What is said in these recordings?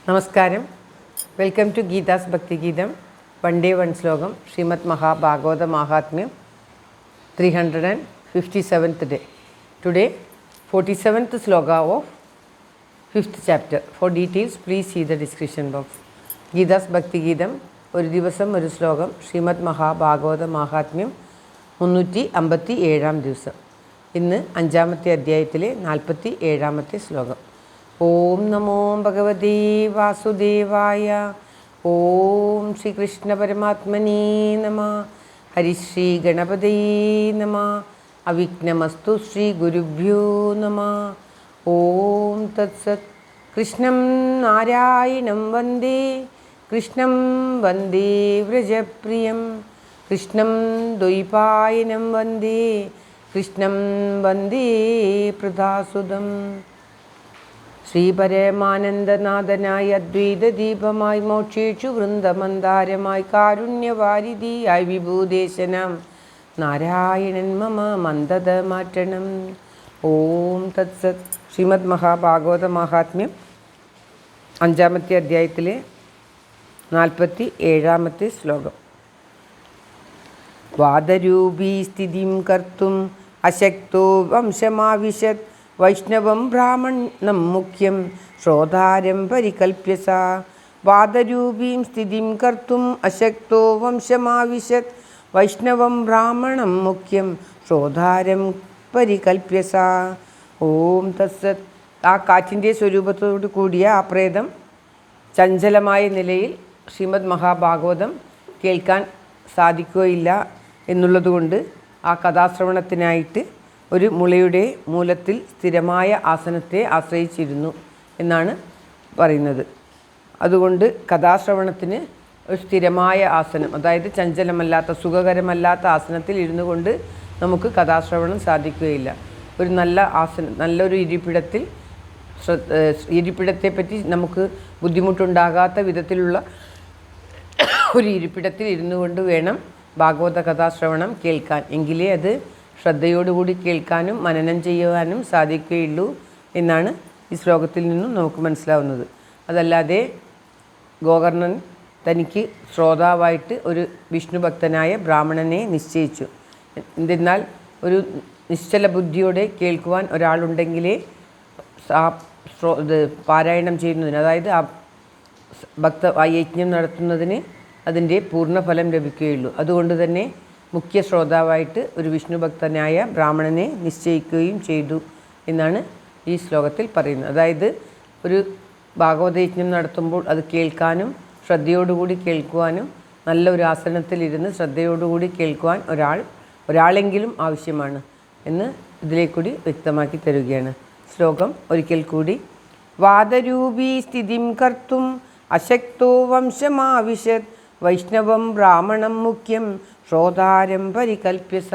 നമസ്കാരം. Welcome to Geetha's ഭക്തിഗീതം. One day one ശ്ലോകം. ശ്രീമദ് മഹാഭാഗവത മാഹാത്മ്യം 357th day. Today 47th sloka of 5th chapter. For details please see the description box. Geetha's Bhakthigeetham ഒരു ദിവസം ഒരു ശ്ലോകം. ശ്രീമദ് മഹാഭാഗവത മാഹാത്മ്യം 357 ദിവസം. ഇന്ന് 5ാമത്തെ അധ്യായത്തിലെ 47ാമത്തെ ശ്ലോകം. ഓം നമോ ഭഗവതേ വാസുദേവായ. ഓം ശ്രീകൃഷ്ണ പരമാത്മനേ നമഃ. ഹരിശ്രീ ഗണപതേ നമഃ. അവിഘ്നമസ്തു ശ്രീ ഗുരുഭ്യോ നമഃ. ഓം തത്സത്. കൃഷ്ണം നാരായണം വന്ദേ. കൃഷ്ണം വന്ദേ വ്രജപ്രിയം. കൃഷ്ണം ദ്വൈപായനം വന്ദേ. കൃഷ്ണം വന്ദേ പ്രദാസുതം. ശ്രീപരമാനന്ദനാഥനായി അദ്വൈതദീപമായി മോക്ഷേഷു വൃന്ദമന്ദാരമായി കാരുണ്യവാരിധിയായി വിഭൂദേശനം നാരായണൻ മമ മന്ദത മാറ്റണം. ഓം തത്സത്. ശ്രീമദ് മഹാഭാഗവത മാഹാത്മ്യം 5ാമത്തെ അധ്യായത്തിലെ 47ാമത്തെ ശ്ലോകം. വാദരൂപീ സ്ഥിതിം കർത്തും അശക്തോ വംശമാവിശത്. വൈഷ്ണവം ബ്രാഹ്മണം മുഖ്യം ശ്രോതാരം പരികൽപ്യസ. വാദരൂപീം സ്ഥിതിം കർത്തും അശക്തോ വംശമാവിശത്. വൈഷ്ണവം ബ്രാഹ്മണം മുഖ്യം ശ്രോതാരം പരികൽപ്യസ. ഓം തത്സത്. ആ കാറ്റിൻ്റെ സ്വരൂപത്തോടു കൂടിയ ആ പ്രേതം ചഞ്ചലമായ നിലയിൽ ശ്രീമദ് മഹാഭാഗവതം കേൾക്കാൻ സാധിക്കുകയില്ല എന്നുള്ളതുകൊണ്ട് ആ കഥാശ്രവണത്തിനായിട്ട് ഒരു മുളയുടെ മൂലത്തിൽ സ്ഥിരമായ ആസനത്തെ ആശ്രയിച്ചിരുന്നു എന്നാണ് പറയുന്നത്. അതുകൊണ്ട് കഥാശ്രവണത്തിന് ഒരു സ്ഥിരമായ ആസനം, അതായത് ചഞ്ചലമല്ലാത്ത സുഖകരമല്ലാത്ത ആസനത്തിൽ ഇരുന്നു കൊണ്ട് നമുക്ക് കഥാശ്രവണം സാധിക്കുകയില്ല. ഒരു നല്ല ആസനം, നല്ലൊരു ഇരിപ്പിടത്തെപ്പറ്റി നമുക്ക് ബുദ്ധിമുട്ടുണ്ടാകാത്ത വിധത്തിലുള്ള ഒരു ഇരിപ്പിടത്തിൽ ഇരുന്നു കൊണ്ട് വേണം ഭാഗവത കഥാശ്രവണം കേൾക്കാൻ. എങ്കിലേ അത് ശ്രദ്ധയോടുകൂടി കേൾക്കാനും മനനം ചെയ്യുവാനും സാധിക്കുകയുള്ളൂ എന്നാണ് ഈ ശ്ലോകത്തിൽ നിന്നും നമുക്ക് മനസ്സിലാവുന്നത്. അതല്ലാതെ ഗോകർണൻ തനിക്ക് ശ്രോതാവായിട്ട് ഒരു വിഷ്ണു ഭക്തനായ ബ്രാഹ്മണനെ നിശ്ചയിച്ചു. എന്തെന്നാൽ ഒരു നിശ്ചല ബുദ്ധിയോടെ കേൾക്കുവാൻ ഒരാളുണ്ടെങ്കിലേ പാരായണം ചെയ്യുന്നതിന്, അതായത് ആ യജ്ഞം നടത്തുന്നതിന് അതിൻ്റെ പൂർണ്ണഫലം ലഭിക്കുകയുള്ളൂ. അതുകൊണ്ട് തന്നെ മുഖ്യ ശ്രോതാവായിട്ട് ഒരു വിഷ്ണു ഭക്തനായ ബ്രാഹ്മണനെ നിശ്ചയിക്കുകയും ചെയ്തു എന്നാണ് ഈ ശ്ലോകത്തിൽ പറയുന്നത്. അതായത് ഒരു ഭാഗവതയജ്ഞം നടത്തുമ്പോൾ അത് കേൾക്കാനും ശ്രദ്ധയോടുകൂടി കേൾക്കുവാനും നല്ലൊരു ആസനത്തിലിരുന്ന് ശ്രദ്ധയോടുകൂടി കേൾക്കുവാൻ ഒരാളെങ്കിലും ആവശ്യമാണ് എന്ന് ഇതിലേക്കൂടി വ്യക്തമാക്കി തരികയാണ്. ശ്ലോകം ഒരിക്കൽ കൂടി. വാദരൂപീ സ്ഥിതിം കർത്തും അശക്തോ വംശമാവിശത്. വൈഷ്ണവം ബ്രാഹ്മണം മുഖ്യം ശ്രോതാരം പരികൽപ്യസ.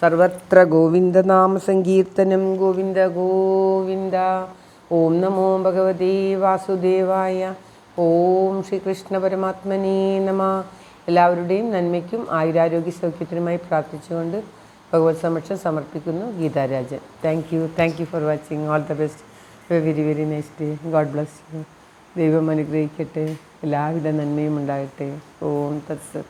സർവത്ര ഗോവിന്ദനാമ സങ്കീർത്തനം. ഗോവിന്ദ ഗോവിന്ദ. ഓം നമോ ഭഗവതേ വാസുദേവായ. ഓം ശ്രീകൃഷ്ണ പരമാത്മനേ നമഃ. എല്ലാവരുടെയും നന്മയ്ക്കും ആയുരാരോഗ്യ സൗഖ്യത്തിനുമായി പ്രാർത്ഥിച്ചുകൊണ്ട് ഭഗവത് സമക്ഷം സമർപ്പിക്കുന്നു. Geetha Rajan. Thank you for watching. All the best. Very very nice day. God bless you. ദൈവം അനുഗ്രഹിക്കട്ടെ. എല്ലാവിധ നന്മയും ഉണ്ടാകട്ടെ. ഓം തത്സത്.